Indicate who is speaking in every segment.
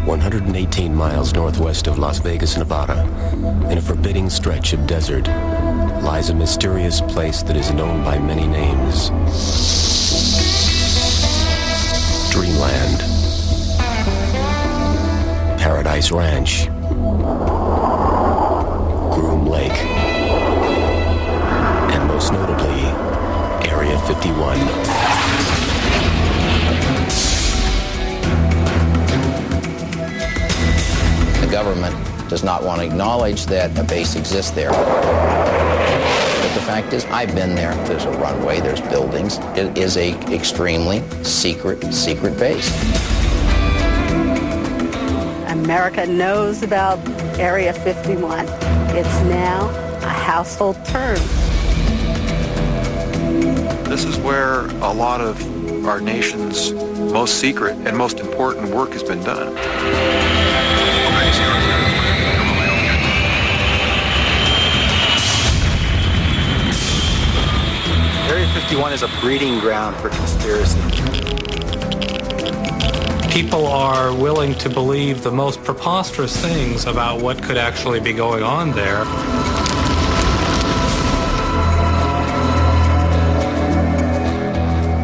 Speaker 1: 118 miles northwest of Las Vegas, Nevada, in a forbidding stretch of desert, lies a mysterious place that is known by many names. Dreamland, Paradise Ranch, Groom Lake, and most notably, Area 51.
Speaker 2: The government does not want to acknowledge that a base exists there. But the fact is, I've been there. There's a runway, there's buildings. It is a extremely secret base.
Speaker 3: America knows about Area 51. It's now a household term.
Speaker 4: This is where a lot of our nation's most secret and most important work has been done.
Speaker 5: Area 51 is a breeding ground for conspiracy.
Speaker 6: People are willing to believe the most preposterous things about what could actually be going on there.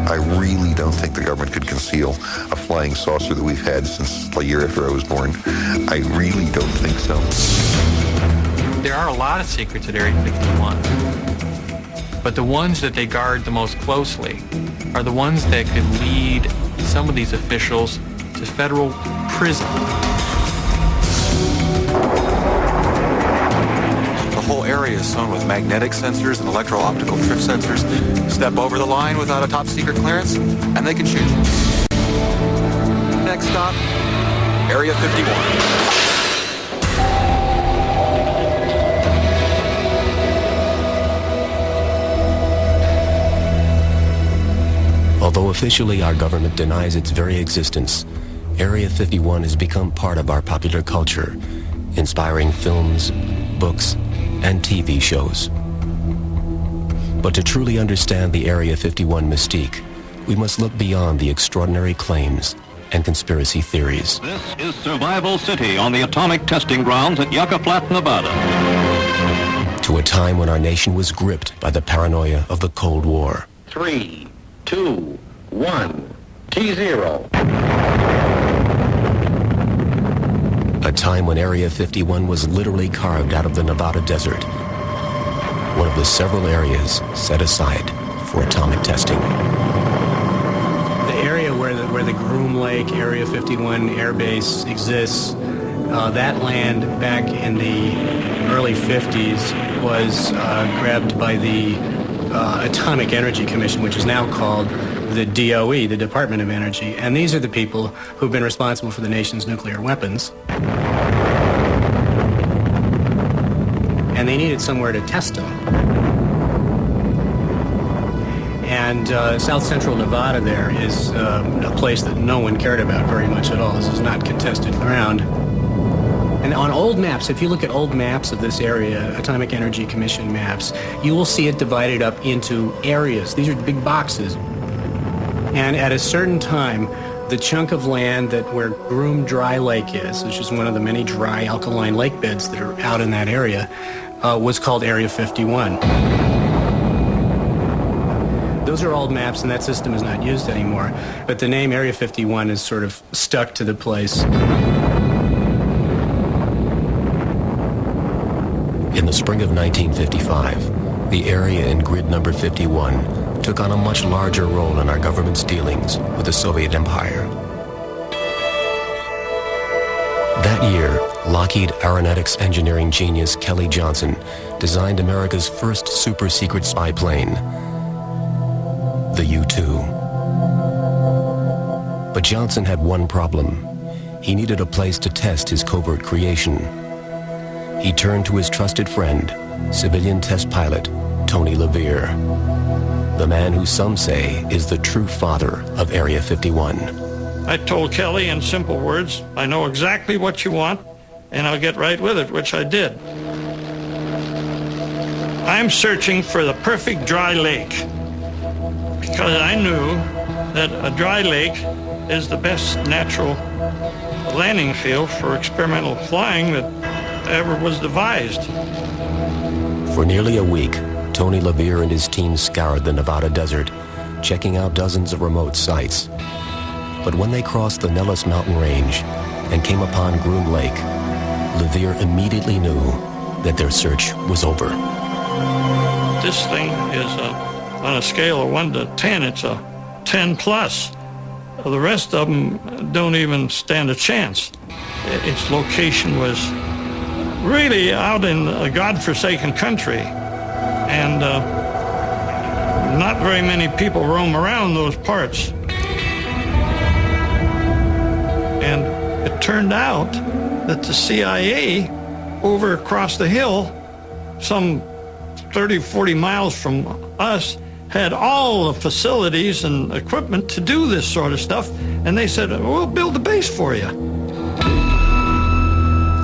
Speaker 7: I really don't think the government could conceal a flying saucer that we've had since a year after I was born. I really don't think so.
Speaker 8: There are a lot of secrets at Area 51, but the ones that they guard the most closely are the ones that could lead some of these officials to federal prison.
Speaker 4: The whole area is sewn with magnetic sensors and electro-optical drift sensors. Step over the line without a top-secret clearance, and they can shoot you. Next stop, Area 51.
Speaker 1: Although officially our government denies its very existence, Area 51 has become part of our popular culture, inspiring films, books, and TV shows. But to truly understand the Area 51 mystique, we must look beyond the extraordinary claims and conspiracy theories.
Speaker 9: This is Survival City on the atomic testing grounds at Yucca Flat, Nevada.
Speaker 1: To a time when our nation was gripped by the paranoia of the Cold War.
Speaker 10: 3, 2, 1, T0.
Speaker 1: A time when Area 51 was literally carved out of the Nevada desert, one of the several areas set aside for atomic testing.
Speaker 11: The area where the Groom Lake Area 51 Air Base exists, that land back in the early 50s was grabbed by the Atomic Energy Commission, which is now called the DOE, the Department of Energy. And these are the people who've been responsible for the nation's nuclear weapons. And they needed somewhere to test them. And south central Nevada there is a place that no one cared about very much at all. This is not contested ground. And on old maps, if you look at old maps of this area, Atomic Energy Commission maps, you will see it divided up into areas. These are big boxes. And at a certain time, the chunk of land where Groom Dry Lake is, which is one of the many dry alkaline lake beds that are out in that area, was called Area 51. Those are old maps, and that system is not used anymore. But the name Area 51 is sort of stuck to the place.
Speaker 1: In the spring of 1955, the area in grid number 51 took on a much larger role in our government's dealings with the Soviet Empire. That year, Lockheed Aeronautics engineering genius Kelly Johnson designed America's first super-secret spy plane, the U-2. But Johnson had one problem. He needed a place to test his covert creation. He turned to his trusted friend, civilian test pilot Tony LeVere, the man who some say is the true father of Area 51.
Speaker 12: I told Kelly in simple words, I know exactly what you want, and I'll get right with it, which I did. I'm searching for the perfect dry lake, because I knew that a dry lake is the best natural landing field for experimental flying that ever was devised.
Speaker 1: For nearly a week, Tony LaVere and his team scoured the Nevada desert, checking out dozens of remote sites. But when they crossed the Nellis mountain range and came upon Groom Lake, LaVere immediately knew that their search was over.
Speaker 12: This thing is, on a scale of 1 to 10, it's a 10 plus. The rest of them don't even stand a chance. Its location was really out in a godforsaken country, and not very many people roam around those parts. And it turned out that the CIA over across the hill, some 30, 40 miles from us, had all the facilities and equipment to do this sort of stuff, and they said, we'll build a base for you.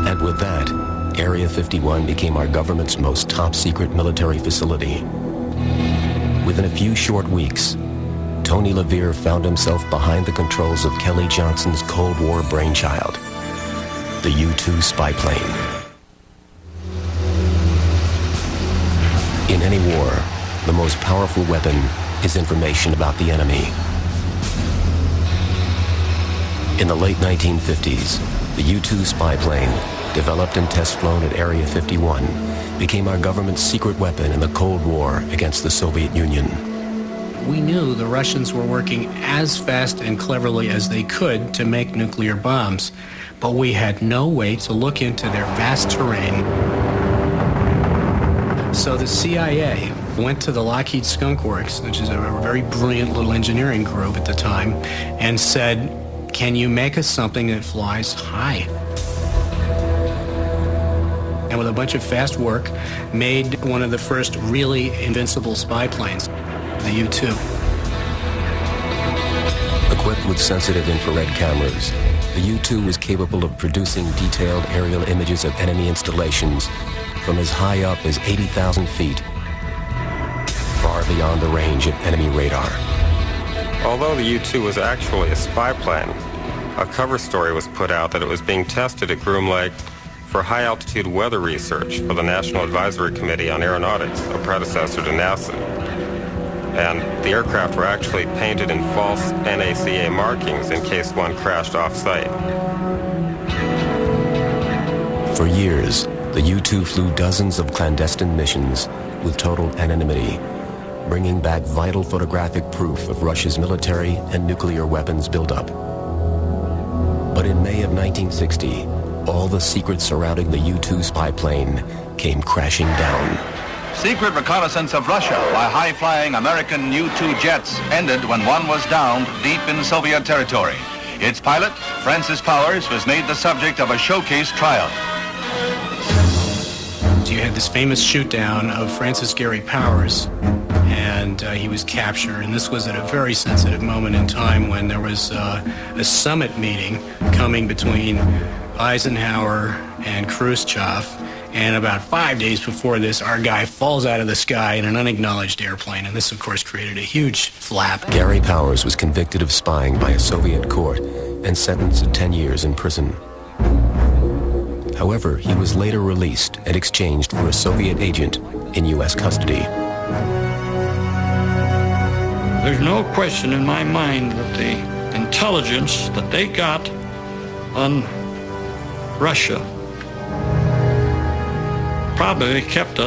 Speaker 1: And with that, Area 51 became our government's most top-secret military facility. Within a few short weeks, Tony LaVere found himself behind the controls of Kelly Johnson's Cold War brainchild, the U-2 spy plane. In any war, the most powerful weapon is information about the enemy. In the late 1950s, the U-2 spy plane, developed and test-flown at Area 51, became our government's secret weapon in the Cold War against the Soviet Union.
Speaker 11: We knew the Russians were working as fast and cleverly as they could to make nuclear bombs, but we had no way to look into their vast terrain. So the CIA went to the Lockheed Skunk Works, which is a very brilliant little engineering group at the time, and said, can you make us something that flies high? And with a bunch of fast work, made one of the first really invincible spy planes, the U-2.
Speaker 1: Equipped with sensitive infrared cameras, the U-2 was capable of producing detailed aerial images of enemy installations from as high up as 80,000 feet, far beyond the range of enemy radar.
Speaker 13: Although the U-2 was actually a spy plane, a cover story was put out that it was being tested at Groom Lake for high-altitude weather research for the National Advisory Committee on Aeronautics, a predecessor to NASA. And the aircraft were actually painted in false NACA markings in case one crashed off-site.
Speaker 1: For years, the U-2 flew dozens of clandestine missions with total anonymity, bringing back vital photographic proof of Russia's military and nuclear weapons buildup. But in May of 1960, all the secrets surrounding the U-2 spy plane came crashing down.
Speaker 14: Secret reconnaissance of Russia by high-flying American U-2 jets ended when one was downed deep in Soviet territory. Its pilot, Francis Powers, was made the subject of a showcase tryout.
Speaker 11: You had this famous shoot-down of Francis Gary Powers, and he was captured. And this was at a very sensitive moment in time when there was a summit meeting coming between Eisenhower and Khrushchev. And about 5 days before this, our guy falls out of the sky in an unacknowledged airplane. And this, of course, created a huge flap.
Speaker 1: Gary Powers was convicted of spying by a Soviet court and sentenced to 10 years in prison. However, he was later released and exchanged for a Soviet agent in U.S. custody.
Speaker 12: There's no question in my mind that the intelligence that they got on Russia probably kept us